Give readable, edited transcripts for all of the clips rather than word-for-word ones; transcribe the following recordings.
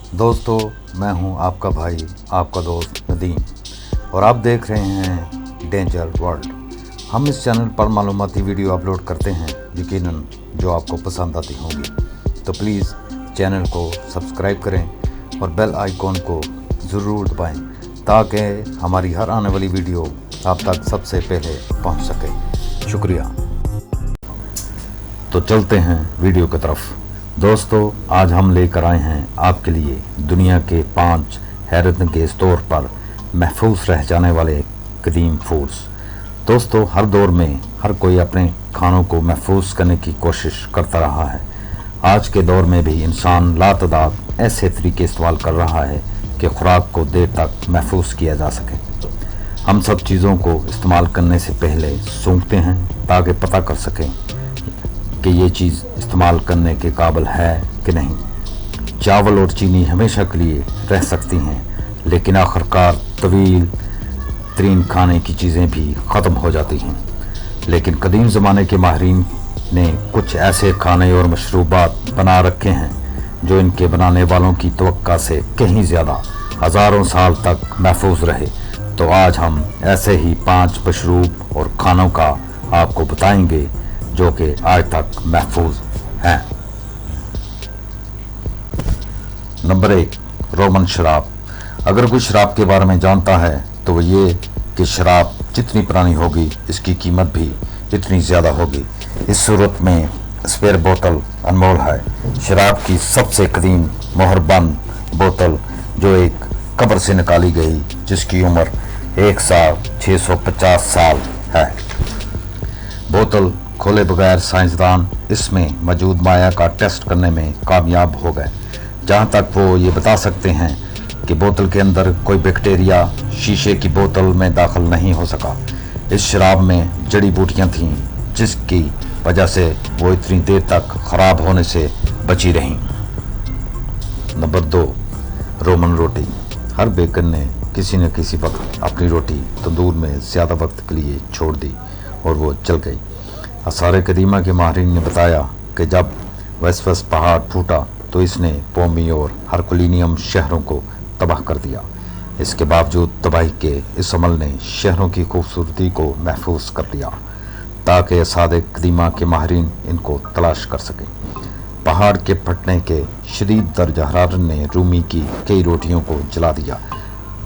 दोस्तों, मैं हूं आपका भाई, आपका दोस्त नदीम, और आप देख रहे हैं डेंजर वर्ल्ड। हम इस चैनल पर मालूमाती वीडियो अपलोड करते हैं, यकीनन जो आपको पसंद आती होंगी। तो प्लीज़ चैनल को सब्सक्राइब करें और बेल आइकॉन को ज़रूर दबाएं ताकि हमारी हर आने वाली वीडियो आप तक सबसे पहले पहुंच सके। शुक्रिया। तो चलते हैं वीडियो की तरफ। दोस्तों, आज हम लेकर आए हैं आपके लिए दुनिया के 5 हैरतअंगेज़ तौर पर महफूज रह जाने वाले कदीम फूड्स। दोस्तों, हर दौर में हर कोई अपने खानों को महफूज करने की कोशिश करता रहा है। आज के दौर में भी इंसान लातदाद ऐसे तरीके इस्तेमाल कर रहा है कि खुराक को देर तक महफूज किया जा सके। हम सब चीज़ों को इस्तेमाल करने से पहले सूंघते हैं ताकि पता कर सकें कि ये चीज़ इस्तेमाल करने के काबिल है कि नहीं। चावल और चीनी हमेशा के लिए रह सकती हैं, लेकिन आखिरकार तवील तरीन खाने की चीज़ें भी ख़त्म हो जाती हैं। लेकिन कदीम ज़माने के माहिरीन ने कुछ ऐसे खाने और मशरूबात बना रखे हैं जो इनके बनाने वालों की तवक्का से कहीं ज़्यादा हज़ारों साल तक महफूज रहे। तो आज हम ऐसे ही 5 मशरूब और खानों का आपको बताएंगे जो कि आज तक महफूज हैं। नंबर 1, रोमन शराब। अगर कोई शराब के बारे में जानता है तो वो ये कि शराब जितनी पुरानी होगी इसकी कीमत भी इतनी ज़्यादा होगी। इस सूरत में स्पेयर बोतल अनमोल है। शराब की सबसे कदीम मोहरबंद बोतल जो एक कब्र से निकाली गई, जिसकी उम्र 1650 साल है। बोतल खोले बगैर साइंसदान इसमें मौजूद माया का टेस्ट करने में कामयाब हो गए। जहाँ तक वो ये बता सकते हैं कि बोतल के अंदर कोई बैक्टीरिया शीशे की बोतल में दाखिल नहीं हो सका। इस शराब में जड़ी बूटियाँ थीं, जिसकी वजह से वो इतनी देर तक ख़राब होने से बची रहीं। नंबर 2, रोमन रोटी। हर बेकर ने किसी न किसी वक्त अपनी रोटी तंदूर में ज़्यादा वक्त के लिए छोड़ दी और वो जल गई। आसार कदीमा के माहिरीन ने बताया कि जब वेसवस पहाड़ फूटा तो इसने पोमी और हरकुलिनियम शहरों को तबाह कर दिया। इसके बावजूद तबाही के इस अमल ने शहरों की खूबसूरती को महफूज कर लिया ताकि आसार कदीमा के माहिरीन इनको तलाश कर सकें। पहाड़ के फटने के शदीद दर्ज हरारत ने रूमी की कई रोटियों को जला दिया।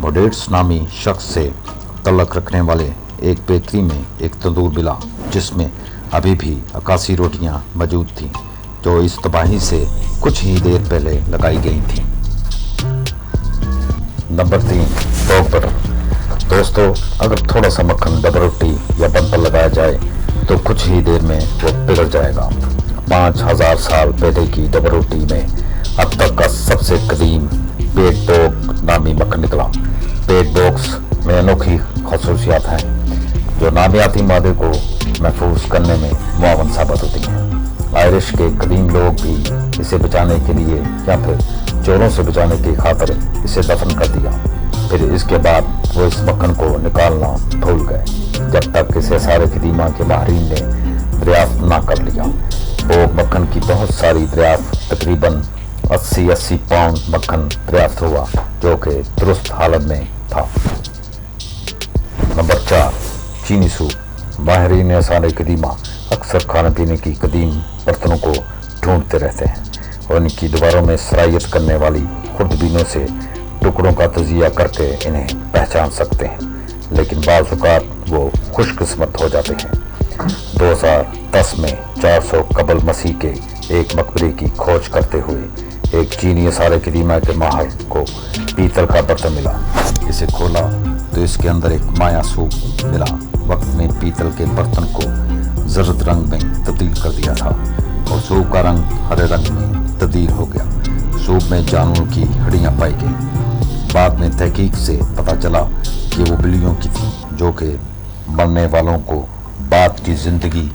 मोडेट्स नामी शख्स से तल्लक रखने वाले एक बेकरी में एक तंदूर मिला जिसमें अभी भी 81 रोटियां मौजूद थीं जो इस तबाही से कुछ ही देर पहले लगाई गई थीं। Number 3, dog butter. दोस्तों, अगर थोड़ा सा मक्खन डबल रोटी या बन पर लगाया जाए तो कुछ ही देर में वो पिघल जाएगा। 5000 साल पहले की डबल रोटी में अब तक का सबसे कदीम पेट डॉग नामी मक्खन निकला। पेट डॉग्स में अनोखी खसूसियात हैं जो नामियाती मादे को महफूज करने में मुआवन साबित होती हैं। आयरिश के कदीम लोग भी इसे बचाने के लिए या फिर चोरों से बचाने की खातिर इसे दफन कर दिया। फिर इसके बाद वो इस मक्खन को निकालना भूल गए जब तक इसे सारे कदीमा के माहिरीन ने दरियाफ्त ना कर लिया। वो मक्खन की बहुत सारी दरियाफ्त, तकरीबन 80 पाउंड मक्खन दरियाफ्त हुआ जो कि दुरुस्त हालत में था। नंबर 4, चीनी सूप। माहिरीन आसार कदीमा अक्सर खाने पीने की कदीम बर्तनों को ढूंढते रहते हैं और इनकी दीवारों में सरायत करने वाली खुर्दबीनों से टुकड़ों का तजिया करके इन्हें पहचान सकते हैं। लेकिन बाज़ औक़ात वो खुशकिस्मत हो जाते हैं। 2010 में 400 कबल मसीह के एक मकबरे की खोज करते हुए एक चीनी आसार कदीमा के माहिर को पीतल का बर्तन मिला। इसे खोला तो इसके अंदर एक माया सूप मिला। वक्त में पीतल के बर्तन को जर्द रंग में तब्दील कर दिया था और सूप का रंग हरे रंग में तब्दील हो गया। सूप में जानवरों की हड्डियां पाई गई। बाद में तहकीक से पता चला कि वो बिल्लियों की थी जो कि मरने वालों को बाद की ज़िंदगी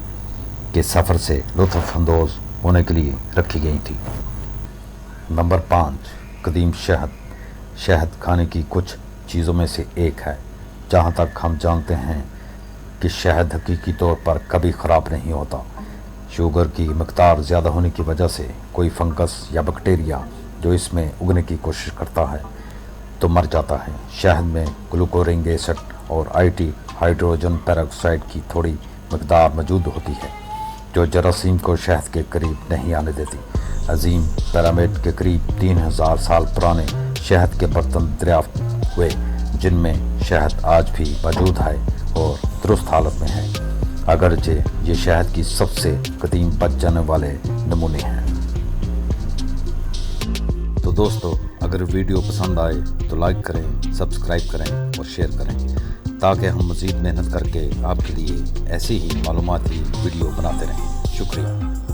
के सफ़र से लुत्फ़ अंदोज़ होने के लिए रखी गई थी। नंबर 5, कदीम शहद। शहद खाने की कुछ चीज़ों में से एक है। जहाँ तक हम जानते हैं कि शहद हकीकी तौर पर कभी ख़राब नहीं होता। शुगर की मकदार ज़्यादा होने की वजह से कोई फंगस या बैक्टीरिया जो इसमें उगने की कोशिश करता है तो मर जाता है। शहद में ग्लूकोरिक एसिड और आईटी हाइड्रोजन पेरोक्साइड की थोड़ी मकदार मौजूद होती है जो जरासीम को शहद के करीब नहीं आने देती। अजीम पिरामिड के करीब 3000 साल पुराने शहद के बर्तन दरियाफ्त हुए जिनमें शहद आज भी मौजूद है और दुरुस्त हालत में है, अगरचे ये शहद की सबसे कदीम बच जाने वाले नमूने हैं। तो दोस्तों, अगर वीडियो पसंद आए तो लाइक करें, सब्सक्राइब करें और शेयर करें ताकि हम मज़ीद मेहनत करके आपके लिए ऐसी ही मालूमाती वीडियो बनाते रहें। शुक्रिया।